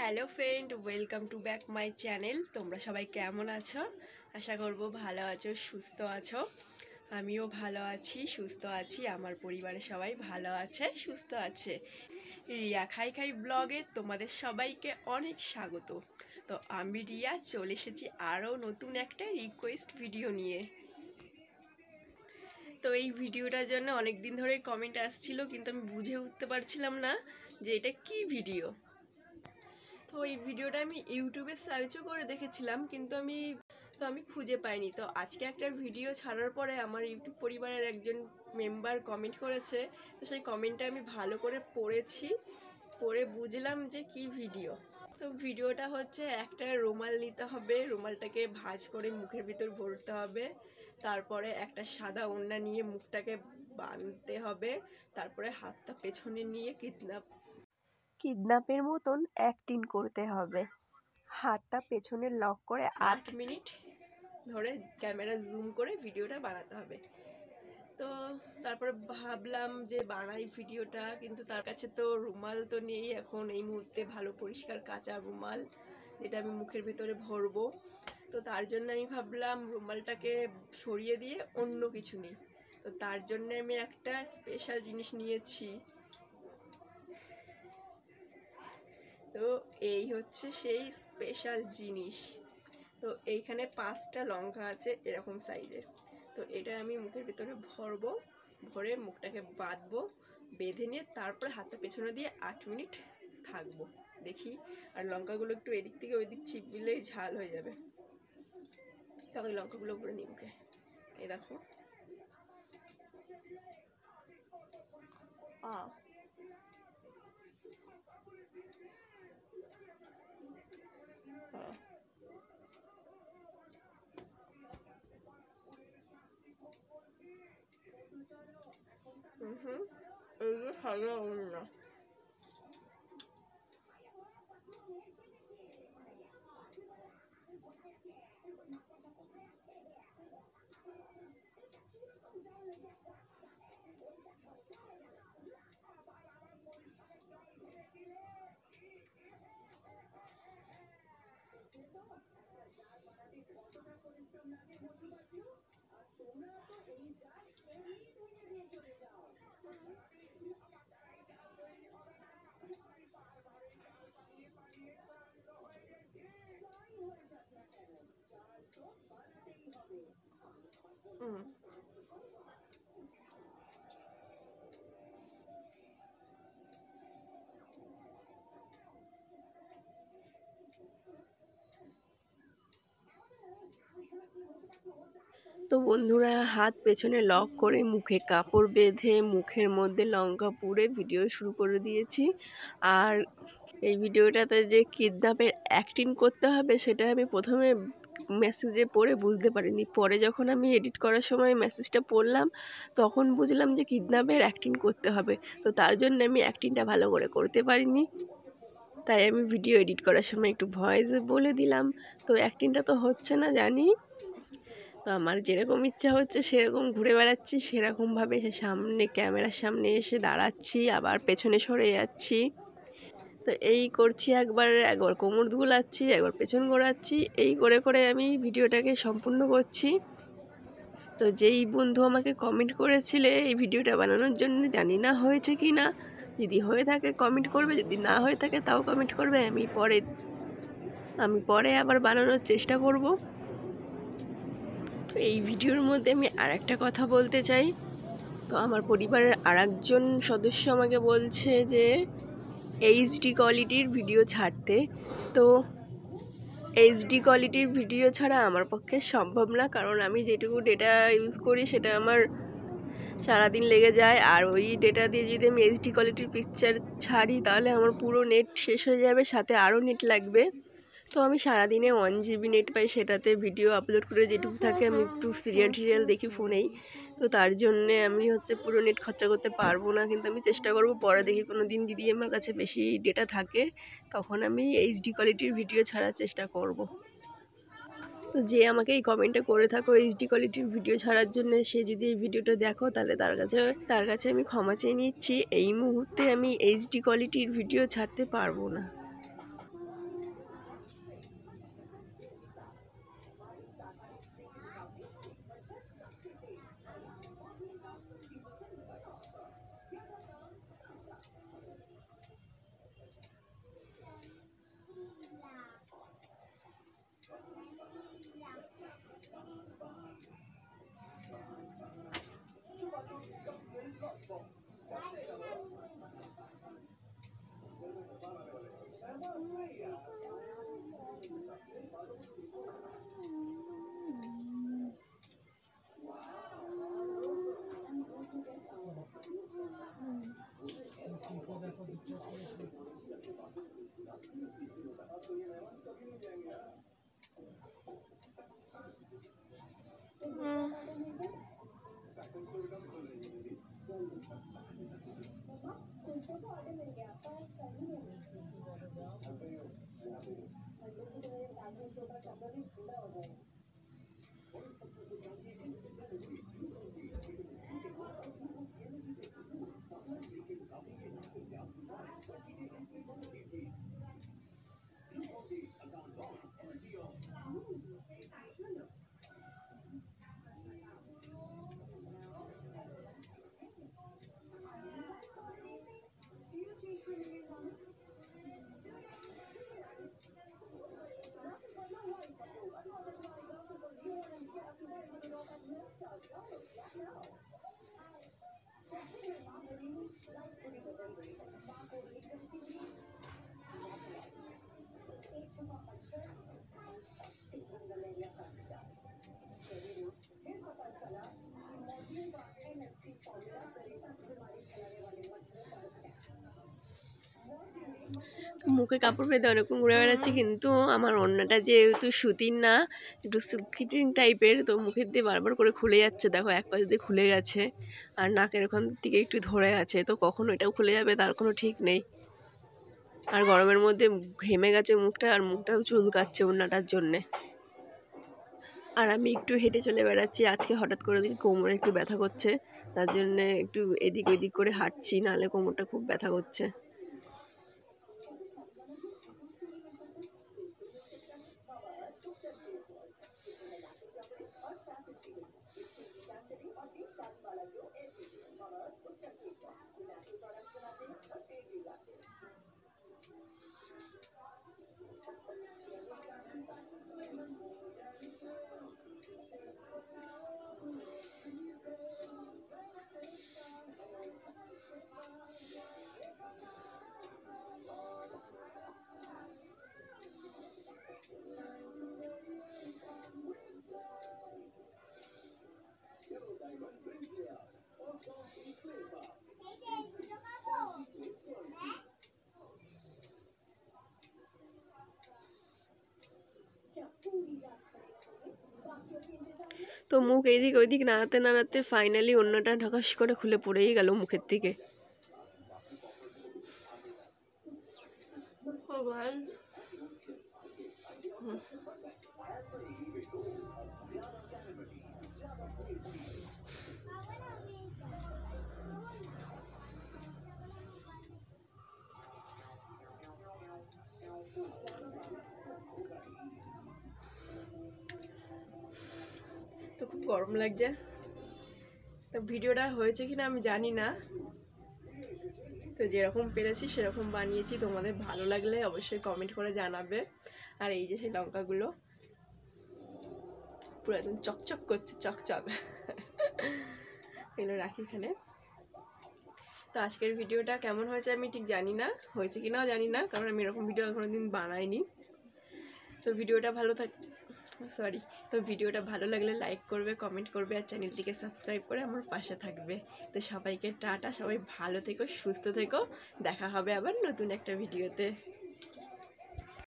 Hello friend, welcome to back my channel. তোমরা সবাই কেমন আছো? আশা করব ভালো আছো, সুস্থ আছো। আমিও ভালো আছি, সুস্থ আছি। আমার পরিবারের সবাই ভালো আছে, সুস্থ আছে। রিয়া খাই খাই ব্লগে তোমাদের সবাইকে অনেক স্বাগত। তো আমি রিয়া চলে এসেছি আরও নতুন একটা রিকোয়েস্ট ভিডিও নিয়ে। তো এই ভিডিওটার জন্য অনেক দিন ধরে কমেন্ট আসছিল, কিন্তু আমি বুঝে উঠতে পারছিলাম না যে এটা কি ভিডিও। তো এই ভিডিওটা আমি ইউটিউবে সার্চও করে দেখেছিলাম, কিন্তু আমি খুঁজে পাইনি। তো আজকে একটা ভিডিও ছাড়ার পরে আমার ইউটিউব পরিবারের একজন মেম্বার কমেন্ট করেছে। তো সেই কমেন্টটা আমি ভালো করে পড়ে বুঝলাম যে কি ভিডিও। তো ভিডিওটা হচ্ছে, একটা রুমাল নিতে হবে, রুমালটাকে ভাঁজ করে মুখের ভিতর ভরতে হবে, তারপরে একটা সাদা ওড়না নিয়ে মুখটাকে বাঁধতে হবে, তারপরে হাতটা পেছনে নিয়ে কিডন্যাপের মতন অ্যাক্টিং করতে হবে। হাতটা পেছনে লক করে 8 মিনিট ধরে ক্যামেরা জুম করে ভিডিওটা বানাতে হবে। তো তারপরে ভাবলাম যে বানাই ভিডিওটা, কিন্তু তার কাছে তো রুমাল তো নেই এখন এই মুহূর্তে, ভালো পরিষ্কার কাঁচা রুমাল যেটা আমি মুখের ভিতরে ভরবো। তো তার জন্য আমি ভাবলাম রুমালটাকে সরিয়ে দিয়ে অন্য কিছু নিই। তো তার জন্য আমি একটা স্পেশাল জিনিস নিয়েছি। তো এই হচ্ছে সেই স্পেশাল জিনিস। তো এইখানে 5টা লঙ্কা আছে এরকম সাইজের। তো এটা আমি মুখের ভিতরে ভরবো, ভরে মুখটাকে বাঁধবো, বেঁধে নিয়ে তারপরে হাতটা পেছনে দিয়ে 8 মিনিট থাকবো। দেখি, আর লঙ্কাগুলো একটু এদিক থেকে ওই দিক চিপলেই ঝাল হয়ে যাবে। তবে লঙ্কাগুলো উপরে নিই মুখে। এই দেখো, এই যে সাদা ওড়না। তো বন্ধুরা, হাত পেছনে লক করে মুখে কাপড় বেঁধে মুখের মধ্যে লঙ্কা পুড়ে ভিডিও শুরু করে দিয়েছি। আর এই ভিডিওটাতে যে কিডন্যাপের অ্যাক্টিং করতে হবে সেটা আমি প্রথমে মেসেজে পড়ে বুঝতে পারিনি। পরে যখন আমি এডিট করার সময় মেসেজটা পড়লাম তখন বুঝলাম যে কিডন্যাপের অ্যাক্টিং করতে হবে। তো তার জন্য আমি অ্যাক্টিংটা ভালো করে করতে পারিনি, তাই আমি ভিডিও এডিট করার সময় একটু ভয়েসে বলে দিলাম। তো অ্যাক্টিংটা তো হচ্ছে না জানি। তো আমার যেরকম ইচ্ছা হচ্ছে সেরকম ঘুরে বেড়াচ্ছি, সেরকমভাবে সামনে ক্যামেরার সামনে এসে দাঁড়াচ্ছি, আবার পেছনে সরে যাচ্ছি। তো এই করছি, একবার কোমর দুলাচ্ছি, একবার পেছন ঘোরাচ্ছি, এই করে করে আমি ভিডিওটাকে সম্পূর্ণ করছি। তো যেই বন্ধু আমাকে কমেন্ট করেছিলে এই ভিডিওটা বানানোর জন্য, জানি না হয়েছে কি না। যদি হয়ে থাকে কমেন্ট করবে, যদি না হয়ে থাকে তাও কমেন্ট করবে। আমি পরে আবার বানানোর চেষ্টা করব। তো এই ভিডিওর মধ্যে আমি আর একটা কথা বলতে চাই। তো আমার পরিবারের আরেকজন সদস্য আমাকে বলছে যে এইচডি কোয়ালিটির ভিডিও ছাড়তে। তো এইচডি কোয়ালিটির ভিডিও ছাড়া আমার পক্ষে সম্ভব না, কারণ আমি যেটুকু ডেটা ইউজ করি সেটা আমার সারাদিন লেগে যায়। আর ওই ডেটা দিয়ে যদি আমি এইচডি কোয়ালিটির পিকচার ছাড়ি তাহলে আমার পুরো নেট শেষ হয়ে যাবে, সাথে আরও নেট লাগবে। তো আমি সারাদিনে 1 GB নেট পাই, সেটাতে ভিডিও আপলোড করে যেটুকু থাকে আমি একটু সিরিয়াল দেখি ফোনেই। তো তার জন্যে আমি পুরো নেট খরচা করতে পারবো না, কিন্তু আমি চেষ্টা করব পরে দেখি কোনো দিন যদি আমার কাছে বেশি ডেটা থাকে তখন আমি এইচডি কোয়ালিটির ভিডিও ছাড়ার চেষ্টা করব। তো যে আমাকে এই কমেন্টটা করে থাকো এইচডি কোয়ালিটির ভিডিও ছাড়ার জন্য, সে যদি এই ভিডিওটা দেখো তাহলে তার কাছে আমি ক্ষমা চেয়ে নিচ্ছি। এই মুহূর্তে আমি এইচডি কোয়ালিটির ভিডিও ছাড়তে পারবো না। মুখে কাপড় বেঁধে অনেকক্ষণ ঘুরে বেড়াচ্ছি, কিন্তু আমার ওড়নাটা যেহেতু সুতির না, একটু সিল্কিটিং টাইপের, তো মুখের দিয়ে বারবার করে খুলে যাচ্ছে। দেখো এক পাশ দিয়ে খুলে গেছে, আর নাকের ওখান থেকে একটু ধরে আছে, তো কখন ওইটাও খুলে যাবে তার কোনো ঠিক নেই। আর গরমের মধ্যে ঘেমে গেছে মুখটা, আর মুখটাও চুলকাচ্ছে ওড়নাটার জন্যে। আর আমি একটু হেঁটে চলে বেড়াচ্ছি। আজকে হঠাৎ করে দেখি কোমরে একটু ব্যথা করছে, তার জন্যে একটু এদিক ওদিক করে হাঁটছি, নাহলে কোমরটা খুব ব্যথা করছে। তো মুখ এইদিক ওইদিক নাড়াতে নাড়াতে ফাইনালি অন্যটা ঢকাস করে খুলে পড়েই গেল মুখের থেকে। তো খুব গরম লাগছে। তো ভিডিওটা হয়েছে কিনা আমি জানি না, তো যেরকম পেরেছি সেরকম বানিয়েছি। তোমাদের ভালো লাগলে অবশ্যই কমেন্ট করে জানাবে। আর এই যে সেই লঙ্কাগুলো পুরো একদম চকচক করছে, চকচক। এগুলো রাখি এখানে। তো আজকের ভিডিওটা কেমন হয়েছে আমি ঠিক জানি না, হয়েছে কিনাও জানি না, কারণ আমি এরকম ভিডিও কোনোদিন বানাইনি। তো ভিডিওটা ভালো লাগলে লাইক করবে, কমেন্ট করবে, আর চ্যানেলটিকে সাবস্ক্রাইব করে আমার পাশে থাকবে। তো সবাইকে টাটা, সবাই ভালো থেকো, সুস্থ থেকো, দেখা হবে আবার নতুন একটা ভিডিওতে।